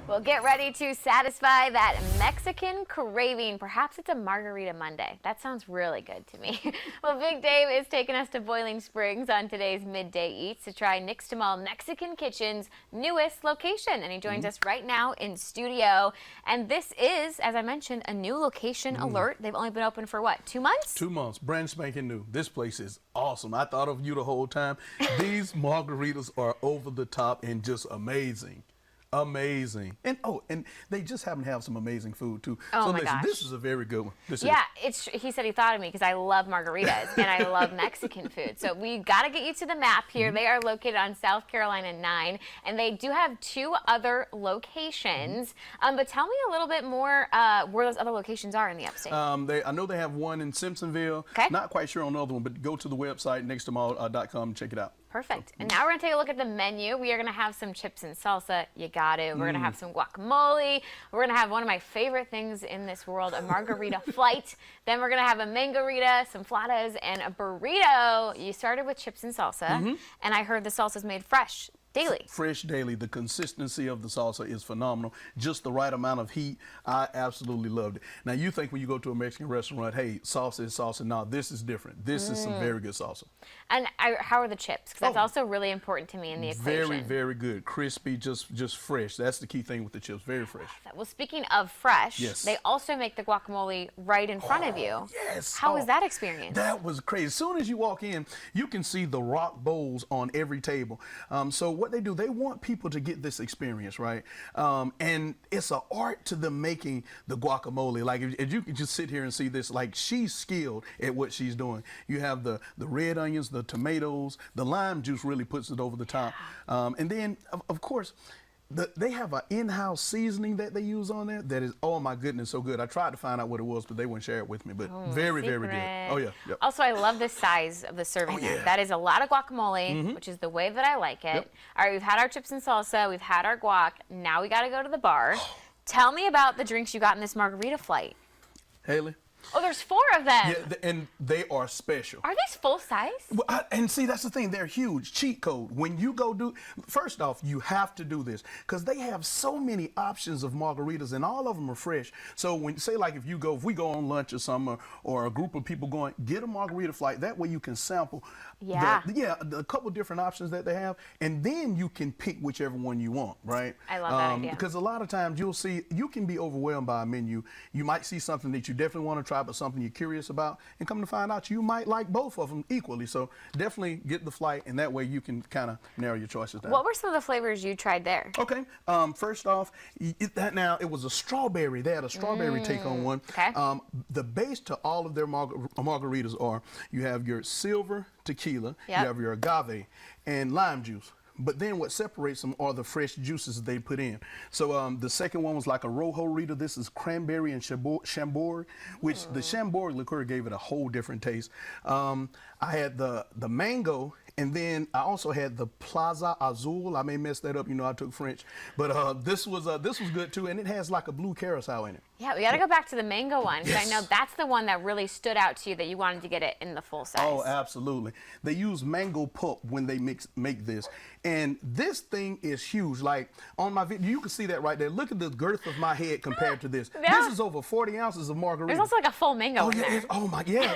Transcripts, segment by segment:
Well, get ready to satisfy that Mexican craving. Perhaps it's a Margarita Monday. That sounds really good to me. Well, Big Dave is taking us to Boiling Springs on today's Midday Eats to try Nixtamal Mexican Kitchen's newest location. And he joins us right now in studio. And this is, as I mentioned, a new location alert. They've only been open for what, 2 months? 2 months, brand spanking new. This place is awesome. I thought of you the whole time. These margaritas are over the top and just amazing. Amazing. And they just happen to have some amazing food too. Oh so my listen, gosh. this is a very good one. He said he thought of me because I love margaritas and I love Mexican food. So we got to get you to the map here. They are located on South Carolina 9, and they do have 2 other locations. But tell me a little bit more where those other locations are in the upstate. I know they have one in Simpsonville. Okay. Not quite sure on the other one, but go to the website nixtamal.com and check it out. Perfect. And now we're going to take a look at the menu. We are going to have some chips and salsa. You got it. We're going to have some guacamole. We're going to have one of my favorite things in this world, a margarita flight. Then we're going to have a mangarita, some flatas, and a burrito. You started with chips and salsa, and I heard the salsa is made fresh. Daily. Fresh daily. The consistency of the salsa is phenomenal. Just the right amount of heat. I absolutely loved it. Now, you think when you go to a Mexican restaurant, hey, salsa is salsa. No, this is different. This is some very good salsa. And how are the chips? Because that's also really important to me in the equation. Very, very good. Crispy, just fresh. That's the key thing with the chips. Very fresh. Well, speaking of fresh, yes, they also make the guacamole right in front of you. Yes. How was that experience? That was crazy. As soon as you walk in, you can see the rock bowls on every table. So what they do, they want people to get this experience, right? And it's an art to them making the guacamole. Like, if you can just sit here and see this, like, she's skilled at what she's doing. You have the red onions, the tomatoes, the lime juice really puts it over the top. And then, of course, they have an in-house seasoning that they use on there that is, oh my goodness, so good. I tried to find out what it was, but they wouldn't share it with me. But very, very good. Oh yeah. Yep. Also, I love the size of the serving. That is a lot of guacamole, which is the way that I like it. All right, we've had our chips and salsa, we've had our guac. Now we got to go to the bar. Tell me about the drinks you got in this margarita flight. Haley. Oh, there's 4 of them. Yeah, and they are special. Are these full size? Well, and see, that's the thing. They're huge. Cheat code. When you go first off, you have to do this because they have so many options of margaritas and all of them are fresh. So when, say, like if we go on lunch or something or a group of people going, get a margarita flight. That way you can sample the couple different options that they have, and then you can pick whichever one you want, right? I love that idea. Because a lot of times you can be overwhelmed by a menu. You might see something that you definitely want to try, but something you're curious about, and come to find out you might like both of them equally. So definitely get the flight, and that way you can kind of narrow your choices down. What were some of the flavors you tried there? Okay, first off, it was a strawberry. They had a strawberry take on one. Okay. The base to all of their margaritas are, you have your silver tequila, you have your agave, and lime juice. But then what separates them are the fresh juices they put in. So the second one was like a Rojo Rita. This is cranberry and Chambord, which the Chambord liqueur gave it a whole different taste. I had the mango, and then I also had the Plaza Azul. I may mess that up, I took French. But this was good too, and it has like a blue carousel in it. Yeah, we got to go back to the mango one, because I know that's the one that really stood out to you, that you wanted to get it in the full size. Oh, absolutely. They use mango pulp when they make this. And this thing is huge. Like, on my video, you can see that right there. Look at the girth of my head compared to this. This is over 40 ounces of margarita. There's also like a full mango in there.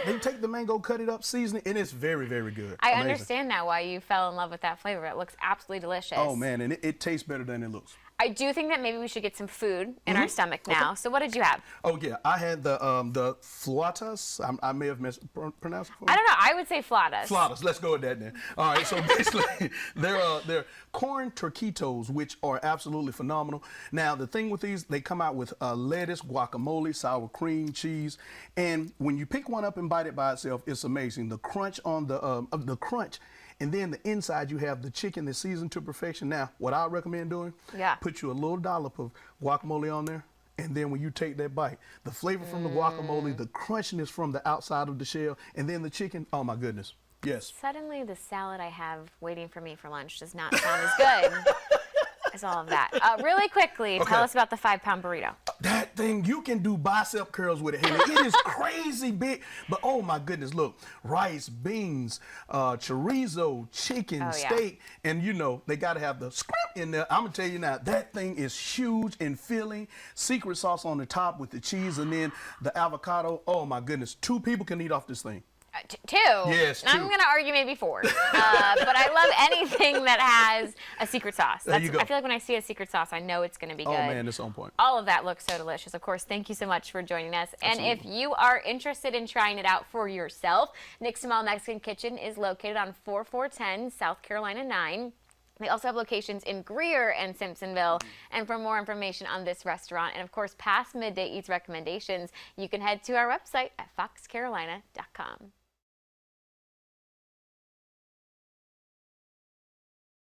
They take the mango, cut it up, season it, and it's very, very good. I understand now why you fell in love with that flavor. It looks absolutely delicious. Oh, man, and it tastes better than it looks. I do think that maybe we should get some food in our stomach now. So what did you have? Oh, yeah. I had the flautas. I may have mispronounced it for you. I don't know. I would say flautas. Flautas. Let's go with that then. All right. So basically, they're corn turquitos, which are absolutely phenomenal. Now, the thing with these, they come out with lettuce, guacamole, sour cream, cheese. And when you pick one up and bite it by itself, it's amazing. The crunch on the crunch. And then the inside, you have the chicken that's seasoned to perfection. Now, what I recommend doing, put you a little dollop of guacamole on there. And then when you take that bite, the flavor from the guacamole, the crunchiness from the outside of the shell, and then the chicken, oh my goodness. Yes. Suddenly, the salad I have waiting for me for lunch does not sound as good as all of that. Really quickly, tell us about the 5-pound burrito. That thing, you can do bicep curls with it, Haley. It is crazy big. But oh my goodness, look, rice, beans, chorizo, chicken, Oh, yeah. steak, and you know, they got to have the scrap in there. I'm going to tell you now, that thing is huge and filling. Secret sauce on the top with the cheese and then the avocado. Oh my goodness, 2 people can eat off this thing. Two. Yes, I'm 2. going to argue maybe 4. But I love anything that has a secret sauce. There you go. I feel like when I see a secret sauce, I know it's going to be good. Oh man, it's on point. All of that looks so delicious. Of course, thank you so much for joining us. And if you are interested in trying it out for yourself, Nick's Small Mexican Kitchen is located on 4410 South Carolina 9. They also have locations in Greer and Simpsonville. And for more information on this restaurant and, of course, past Midday Eats recommendations, you can head to our website at foxcarolina.com.